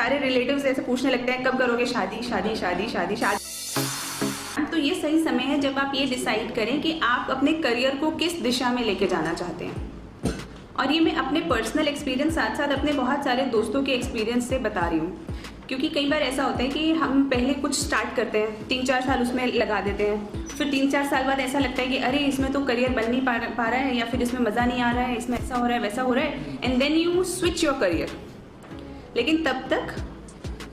सारे रिलेटिव्स ऐसे पूछने लगते हैं कब करोगे शादी शादी शादी शादी शादी। तो ये सही समय है जब आप ये डिसाइड करें कि आप अपने करियर को किस दिशा में लेके जाना चाहते हैं। और ये मैं अपने पर्सनल एक्सपीरियंस साथ साथ अपने बहुत सारे दोस्तों के एक्सपीरियंस से बता रही हूँ, क्योंकि कई बार ऐसा होता है कि हम पहले कुछ स्टार्ट करते हैं, 3-4 साल उसमें लगा देते हैं, फिर 3-4 साल बाद ऐसा लगता है कि अरे इसमें तो करियर बन नहीं पा रहा है, या फिर इसमें मज़ा नहीं आ रहा है, इसमें ऐसा हो रहा है वैसा हो रहा है, and then you switch your career. लेकिन तब तक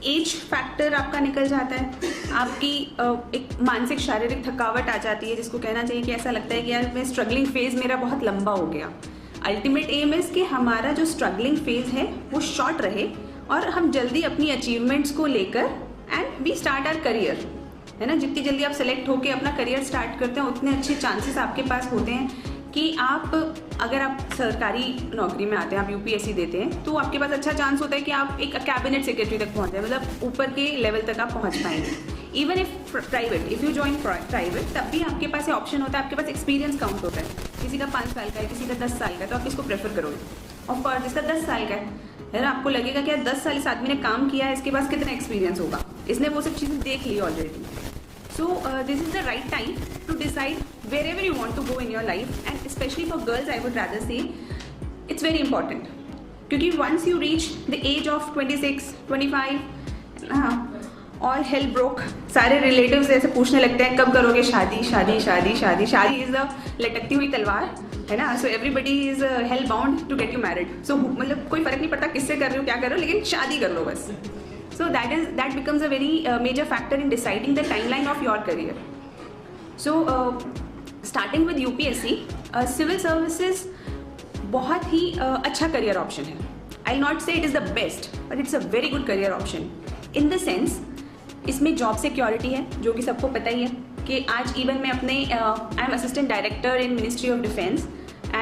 एज फैक्टर आपका निकल जाता है, आपकी एक मानसिक शारीरिक थकावट आ जाती है, जिसको कहना चाहिए कि ऐसा लगता है कि यार मैं स्ट्रगलिंग फेज मेरा बहुत लंबा हो गया। अल्टीमेट एम इज़ कि हमारा जो स्ट्रगलिंग फेज है वो शॉर्ट रहे और हम जल्दी अपनी अचीवमेंट्स को लेकर and we start our career, है ना। जितनी जल्दी आप सेलेक्ट होकर अपना करियर स्टार्ट करते हैं उतने अच्छे चांसेस आपके पास होते हैं कि आप, अगर आप सरकारी नौकरी में आते हैं, आप यूपीएससी देते हैं, तो आपके पास अच्छा चांस होता है कि आप एक कैबिनेट सेक्रेटरी तक पहुंच जाए, मतलब ऊपर के लेवल तक आप पहुंच पाएंगे। Even if private, if you join private, तब भी आपके पास ये ऑप्शन होता है, आपके पास एक्सपीरियंस काउंट होता है। किसी का 5 साल का है, किसी का 10 साल का है, तो आप किसको प्रेफर करोगे? ऑफ कोर्स जिसका 10 साल का है ना, आपको लगेगा कि 10 साल इस आदमी ने काम किया है, इसके पास कितना एक्सपीरियंस होगा, इसने वो सब चीज़ें देख ली already. So this is the right time to decide wherever you want to go in your life, and especially for girls I would rather say it's very important, क्योंकि once you reach the age of 26, 25 all hell broke, सारे relatives ऐसे पूछने लगते हैं कब करोगे शादी शादी शादी शादी। शादी इज अ लटकती हुई तलवार, है ना। So everybody is hell bound to get you married. So मतलब कोई फर्क नहीं पड़ता किससे कर रहे हो क्या कर रहे हो, लेकिन शादी कर लो बस। So that becomes a very major factor in deciding the timeline of your career. So starting with UPSC, civil services बहुत ही अच्छा career option है। I'll not say it is the best, but it's a very good career option. In the sense, इसमें job security है, जो कि सबको पता ही है कि आज even मैं अपने I'm assistant director in Ministry of Defence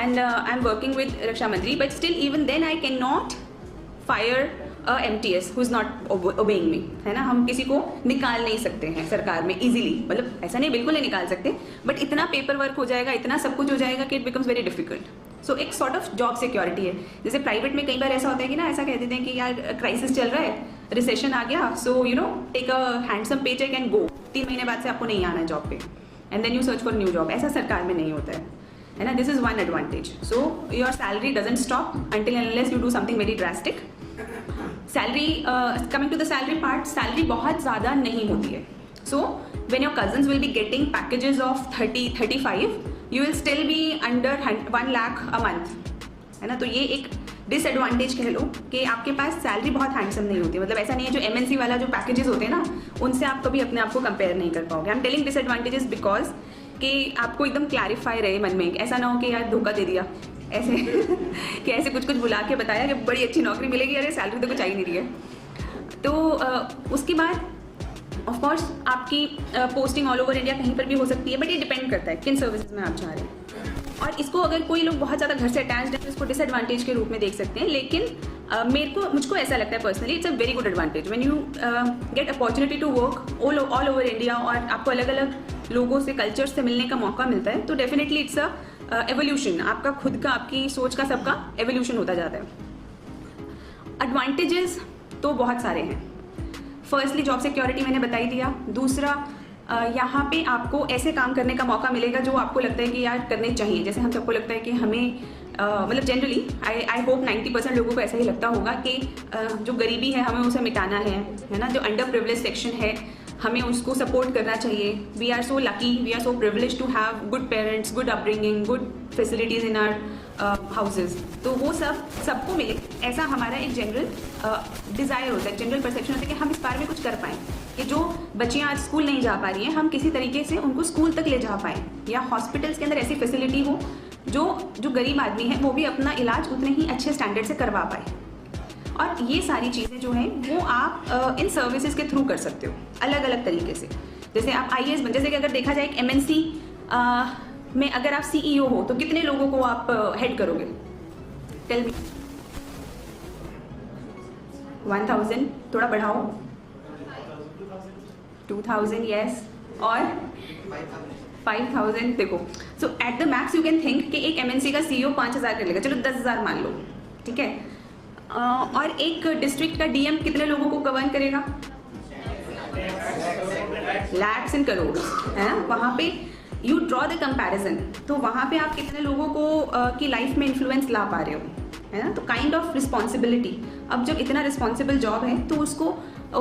and I'm working with रक्षा मंत्री, but still even then I cannot fire MTS who is not obeying me, है ना। हम किसी को निकाल नहीं सकते हैं सरकार में इजीली, मतलब ऐसा नहीं बिल्कुल नहीं निकाल सकते, बट इतना पेपर वर्क हो जाएगा, इतना सब कुछ हो जाएगा कि इट बिकम्स वेरी डिफिकल्ट। सो एक सॉर्ट ऑफ जॉब सिक्योरिटी है। जैसे प्राइवेट में कई बार ऐसा होता है कि ना, ऐसा कह देते हैं कि यार क्राइसिस चल रहा है, रिसेशन आ गया, so you know take a handsome pay cheque and go, 3 महीने बाद से आपको नहीं आना है जॉब पे, and then you search for new job. ऐसा सरकार में नहीं होता है ना। This is one advantage. So your salary doesn't stop until unless you do something very drastic. Salary, coming to the salary part, salary बहुत ज़्यादा नहीं होती है। So when your cousins will be getting packages of 30-35, you will still be under 1 lakh a month, है ना। तो ये एक डिसएडवांटेज कह लो कि आपके पास सैलरी बहुत हैंडसम नहीं होती। मतलब ऐसा नहीं है जो MNC वाला जो पैकेजेस होते हैं ना, उनसे आप कभी अपने आप को कंपेयर नहीं कर पाओगे। I am telling disadvantages because कि आपको एकदम क्लैरिफाई रहे मन में, ऐसा ना हो कि यार धोखा दे दिया ऐसे कि ऐसे कुछ बुला के बताया कि बड़ी अच्छी नौकरी मिलेगी, अरे सैलरी तो कुछ आ ही नहीं रही है। तो उसके बाद ऑफ कोर्स आपकी पोस्टिंग ऑल ओवर इंडिया कहीं पर भी हो सकती है, बट ये डिपेंड करता है किन सर्विसेज में आप जा रहे हैं। और इसको अगर कोई लोग बहुत ज़्यादा घर से अटैच्ड है तो इसको डिसएडवांटेज के रूप में देख सकते हैं, लेकिन मुझको ऐसा लगता है personally it's a very good advantage when you get opportunity to work all over India, और आपको अलग अलग लोगों से, कल्चर से मिलने का मौका मिलता है। तो डेफिनेटली इट्स अ एवोल्यूशन, आपका खुद का, आपकी सोच का, सबका एवोल्यूशन होता जाता है। एडवांटेजेस तो बहुत सारे हैं। फर्स्टली जॉब सिक्योरिटी मैंने बता ही दिया। दूसरा, यहाँ पे आपको ऐसे काम करने का मौका मिलेगा जो आपको लगता है कि यार करने चाहिए। जैसे हम सबको लगता है कि हमें मतलब जनरली आई होप 90% लोगों को ऐसा ही लगता होगा कि जो गरीबी है हमें उसे मिटाना है ना। जो अंडर प्रिविलेज सेक्शन है हमें उसको सपोर्ट करना चाहिए। We are so lucky, we are so privilege to have good parents, good upbringing, good facilities in our houses. तो वो सबको मिले, ऐसा हमारा एक जनरल डिज़ायर होता है, जनरल परसेप्शन होता है कि हम इस बारे में कुछ कर पाएँ, कि जो बच्चियाँ आज स्कूल नहीं जा पा रही हैं हम किसी तरीके से उनको स्कूल तक ले जा पाएँ, या हॉस्पिटल्स के अंदर ऐसी फैसिलिटी हो जो गरीब आदमी है वो भी अपना इलाज उतने ही अच्छे स्टैंडर्ड से करवा पाए। और ये सारी चीज़ें जो हैं वो आप इन सर्विसेज के थ्रू कर सकते हो अलग अलग तरीके से। जैसे आप IAS बन, जैसे कि अगर देखा जाए एक MNC में अगर आप CEO हो तो कितने लोगों को आप हेड करोगे? Tell me. 1000, थोड़ा बढ़ाओ। 2000, यस। और 5000। देखो, so at the max you can think कि एक MNC का CEO 5000 कर लेगा, चलो 10,000 मान लो, ठीक है। और एक डिस्ट्रिक्ट का डीएम कितने लोगों को गवर्न करेगा? लैक्स एंड करोड़, है ना? वहाँ पे यू ड्रॉ द कंपैरिजन, तो वहाँ पे आप कितने लोगों को की लाइफ में इन्फ्लुएंस ला पा रहे हो, है ना? तो काइंड ऑफ रिस्पॉन्सिबिलिटी। अब जब इतना रिस्पॉन्सिबल जॉब है तो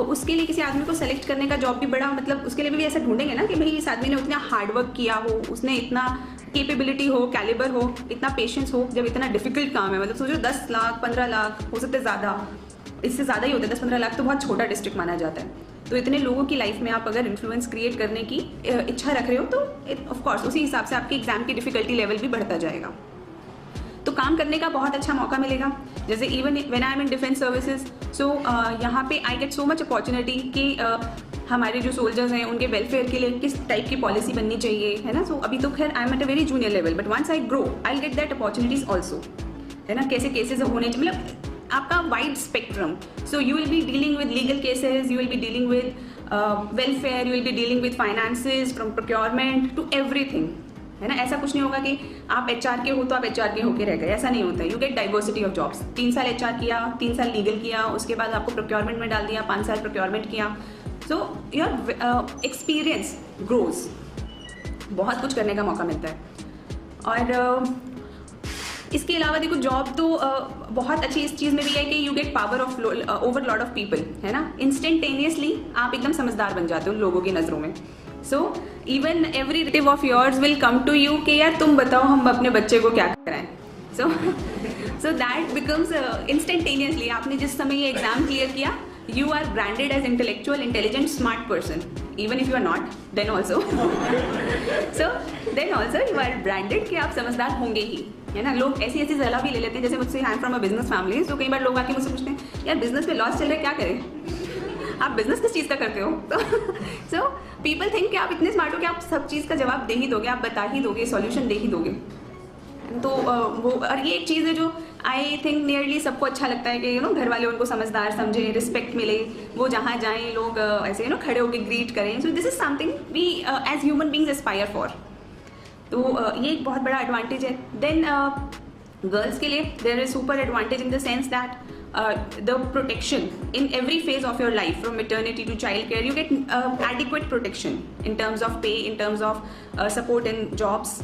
उसके लिए किसी आदमी को सेलेक्ट करने का जॉब भी बड़ा, मतलब उसके लिए भी ऐसा ढूंढेंगे ना कि भाई इस आदमी ने उतना हार्डवर्क किया हो, उसने इतना कैपेबिलिटी हो, कैलिबर हो, इतना पेशेंस हो, जब इतना डिफिकल्ट काम है। मतलब सोचो 10 लाख 15 लाख हो सकते ज़्यादा, इससे ज़्यादा ही होता है। 10-15 लाख तो बहुत छोटा डिस्ट्रिक्ट माना जाता है। तो इतने लोगों की लाइफ में आप अगर इन्फ्लुएंस क्रिएट करने की इच्छा रख रहे हो तो ऑफ कोर्स उसी हिसाब से आपके एग्जाम की डिफिकल्टी लेवल भी बढ़ता जाएगा। तो काम करने का बहुत अच्छा मौका मिलेगा। जैसे even when I am in defence services, so यहाँ पे I get so much opportunity कि हमारे जो सोल्जर्स हैं उनके वेलफेयर के लिए किस टाइप की पॉलिसी बननी चाहिए, है ना? सो अभी तो खैर I am at a very junior level, but once I grow I get that opportunities also, है ना? कैसे केसेज होने चाहिए, मतलब आपका wide spectrum. So you will be dealing with legal cases, you will be dealing with welfare, you will be dealing with finances from procurement to everything, है ना? ऐसा कुछ नहीं होगा कि आप एचआर के हो तो आप एचआर के होके रह गए, ऐसा नहीं होता है। You get diversity of jobs. 3 साल एचआर किया, 3 साल लीगल किया, उसके बाद आपको प्रोक्योरमेंट में डाल दिया, 5 साल प्रोक्योरमेंट किया। सो योर एक्सपीरियंस ग्रोज, बहुत कुछ करने का मौका मिलता है। और इसके अलावा देखो जॉब तो बहुत अच्छी इस चीज़ में भी है कि you get power of over lot of people, है ना? इंस्टेंटेनियसली आप एकदम समझदार बन जाते हो लोगों की नज़रों में। So even every relative of yours will come to you कि यार तुम बताओ हम अपने बच्चे को क्या कराएं। सो दैट बिकम्स इंस्टेंटेनियसली, आपने जिस समय ये एग्जाम क्लियर किया, you are branded as intellectual, intelligent, smart person. Even if you are not, then also so then also you are branded कि आप समझदार होंगे ही, है ना? लोग ऐसी सलाह भी ले लेते हैं, जैसे मुझसे I am from a business family, तो कई बार लोग आके मुझसे पूछते हैं यार बिजनेस में लॉस चल रहा है, क्या करें? आप बिजनेस किस चीज़ का करते हो? तो सो पीपल थिंक कि आप इतने स्मार्ट हो कि आप सब चीज़ का जवाब दे ही दोगे, आप बता ही दोगे, सॉल्यूशन दे ही दोगे। तो वो, और ये एक चीज़ है जो आई थिंक नियरली सबको अच्छा लगता है कि घर वाले उनको समझदार समझे, रिस्पेक्ट मिले, वो जहाँ जाएं लोग ऐसे खड़े होकर ग्रीट करें। So this is something we as human beings aspire for. तो ये एक बहुत बड़ा एडवांटेज है। देन गर्ल्स के लिए there is super advantage in the sense that the protection in every phase of your life, from maternity to child care, you get adequate protection in terms of pay, in terms of support in jobs.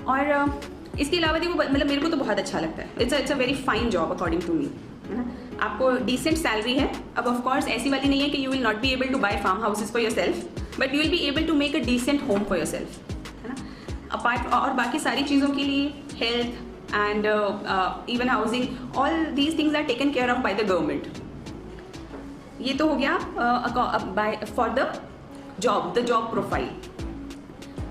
और इसके अलावा देखो मतलब मेरे को तो बहुत अच्छा लगता है। It's a very fine job according to me, है ना? आपको डिसेंट सैलरी है। अब ऑफ कोर्स ऐसी वाली नहीं है कि you will not be able to buy farm houses for yourself, but you will be able to make a decent home for yourself, है ना? अपार्ट और बाकी सारी चीज़ों के लिए health and even housing, all these things are taken care of by the government. ये तो हो गया फॉर द जॉब प्रोफाइल।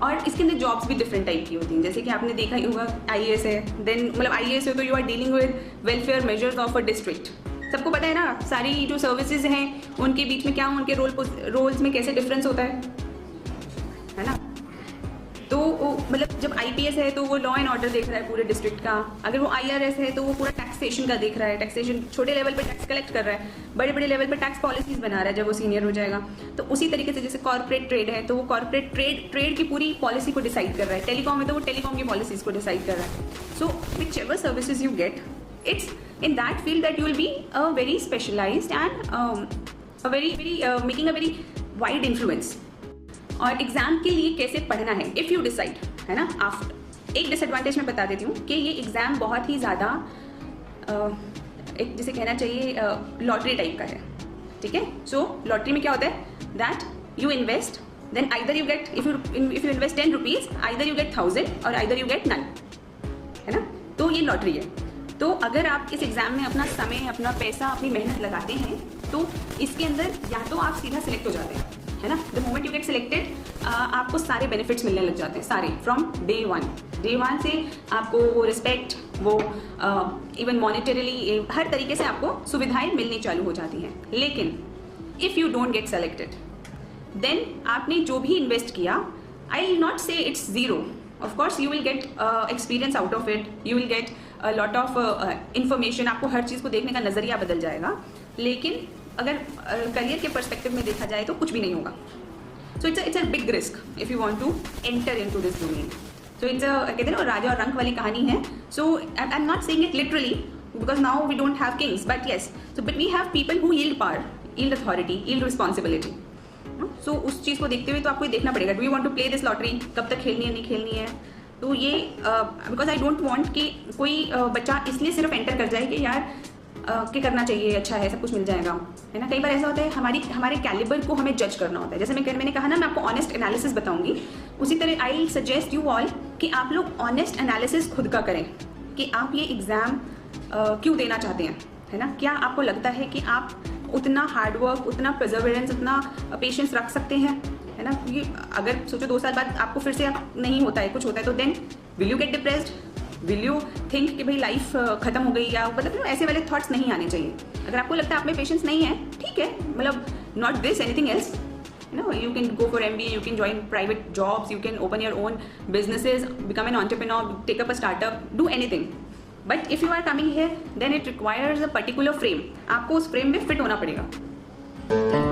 और इसके अंदर जॉब्स भी डिफरेंट टाइप की होती हैं, जैसे कि आपने देखा ही होगा आईएएस है, देन मतलब आईएएस है तो you are dealing with welfare measures of a district. सबको पता है ना सारी जो सर्विसेज हैं उनके बीच में क्या, उनके रोल्स में कैसे डिफरेंस होता है ना? तो मतलब जब आईपीएस है तो वो लॉ एंड ऑर्डर देख रहा है पूरे डिस्ट्रिक्ट का, अगर वो आईआरएस है तो वो पूरा टैक्सेशन का देख रहा है, टैक्सेशन छोटे लेवल पे टैक्स कलेक्ट कर रहा है, बड़े बड़े लेवल पे टैक्स पॉलिसीज बना रहा है जब वो सीनियर हो जाएगा। तो उसी तरीके से जैसे कॉर्पोरेट ट्रेड है तो वो कॉर्पोरेट ट्रेड की पूरी पॉलिसी को डिसाइड कर रहा है, टेलीकॉम है तो वो टेलीकॉम की पॉलिसीज को डिसाइड कर रहा है। So whichever services you get, it's in that field that you will be a very specialised and a very making a very wide influence. और एग्जाम के लिए कैसे पढ़ना है इफ़ यू डिसाइड, है ना? आफ्टर एक डिसएडवांटेज मैं बता देती हूँ कि ये एग्ज़ाम बहुत ही ज़्यादा एक जिसे कहना चाहिए लॉटरी टाइप का है, ठीक है? सो लॉटरी में क्या होता है that you invest, then either you get, if you invest 10 rupees, either you get 1000 और आइदर यू गेट नन, है ना? तो ये लॉटरी है। तो अगर आप इस एग्ज़ाम में अपना समय, अपना पैसा, अपनी मेहनत लगाते हैं तो इसके अंदर या तो आप सीधा सिलेक्ट हो जाते हैं, है ना? The moment you get selected आपको सारे बेनिफिट्स मिलने लग जाते हैं, सारे फ्रॉम डे वन से आपको वो रिस्पेक्ट, वो इवन मॉनिटरीली हर तरीके से आपको सुविधाएं मिलनी चालू हो जाती हैं। लेकिन if you don't get selected then आपने जो भी इन्वेस्ट किया, I will not say it's zero, of course you will get experience out of it, you will get lot of information, आपको हर चीज़ को देखने का नज़रिया बदल जाएगा। लेकिन अगर करियर के पर्सपेक्टिव में देखा जाए तो कुछ भी नहीं होगा। So it's a big risk if you want to enter into this domain. So it's कहते हैं ना राजा और रंक वाली कहानी है। So I am not saying it literally, because now we don't have kings, but yes, but we have people who yield power, yield authority, yield responsibility. So उस चीज़ को देखते हुए तो आपको देखना पड़ेगा, do you want to play this lottery, कब तक खेलनी है नहीं खेलनी है. तो ये बिकॉज आई डोंट वांट कि कोई बच्चा इसलिए सिर्फ एंटर कर जाए कि यार क्या करना चाहिए, अच्छा है सब कुछ मिल जाएगा, है ना. कई बार ऐसा होता है हमारे कैलिबर को हमें जज करना होता है. जैसे मैंने कहा ना, मैं आपको ऑनेस्ट एनालिसिस बताऊंगी, उसी तरह आई सजेस्ट यू ऑल कि आप लोग ऑनेस्ट एनालिसिस खुद का करें कि आप ये एग्ज़ाम क्यों देना चाहते हैं, है ना. क्या आपको लगता है कि आप उतना हार्डवर्क, उतना परसेवरेंस, उतना पेशेंस रख सकते हैं, है ना. क्योंकि अगर सोचो 2 साल बाद आपको फिर से नहीं होता है, कुछ होता है, तो then will you get depressed, will you think कि भाई लाइफ खत्म हो गई, या मतलब ऐसे वाले थॉट्स नहीं आने चाहिए. अगर आपको लगता है आप में पेशेंस नहीं है, ठीक है, मतलब not this anything else, you know, you can go for MBA, you can join private jobs, you can open your own businesses, become an entrepreneur, take up a startup, do anything. But if you are coming here, then it requires a particular frame. आपको उस frame में fit होना पड़ेगा.